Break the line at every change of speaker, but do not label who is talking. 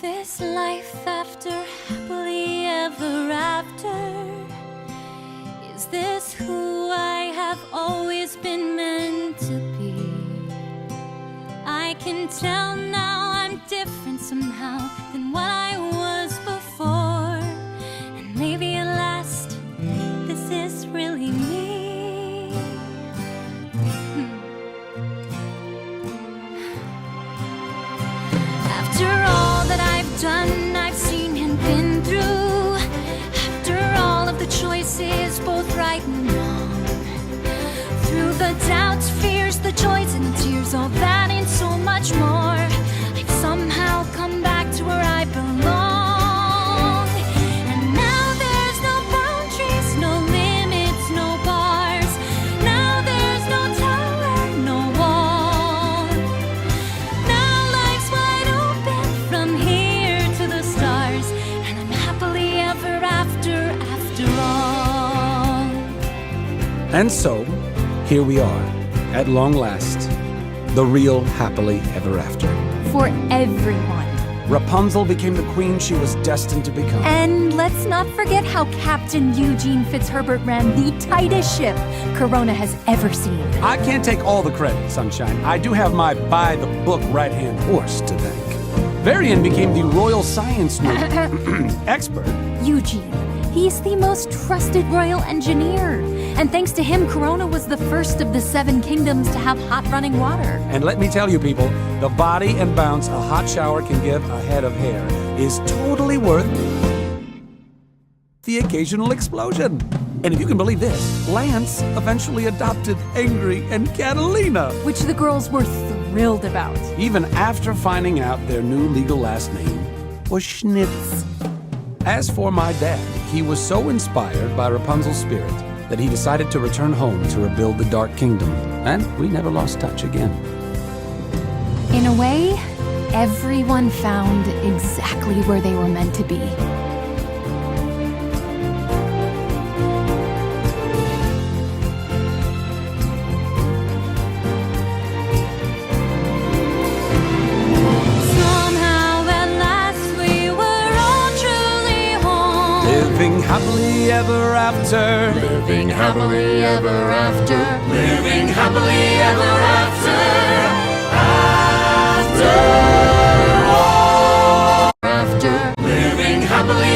this life after happily ever after? Is this who I have always been meant to be? I can tell now I'm different somehow than what I was before. And maybe at last, this is really me. After all that I've done, I've seen and been through. After all of the choices, both right and wrong. Through the doubts, fears, the joys and the tears, all that and so much more, I've somehow come back to where I belong. And now there's no boundaries, no limits, no bars. Now there's no tower, no wall. Now life's wide open from here to the stars, and I'm happily ever after all.
And so, here we are, at long last, the real happily ever after.
For everyone.
Rapunzel became the queen she was destined to become.
And let's not forget how Captain Eugene Fitzherbert ran the tightest ship Corona has ever seen.
I can't take all the credit, Sunshine. I do have my by-the-book right-hand horse to thank. Varian became the royal science nerd expert.
Eugene. He's the most trusted royal engineer. And thanks to him, Corona was the first of the 7 kingdoms to have hot running water.
And let me tell you people, the body and bounce a hot shower can give a head of hair is totally worth the occasional explosion. And if you can believe this, Lance eventually adopted Angry and Catalina.
Which the girls were thrilled about.
Even after finding out their new legal last name was Schnitz. As for my dad, he was so inspired by Rapunzel's spirit that he decided to return home to rebuild the Dark Kingdom, and we never lost touch again.
In a way, everyone found exactly where they were meant to be.
Somehow at last we were all truly home.
Living happily ever after.
Living happily ever after.
Living happily ever after.
After.
Living happily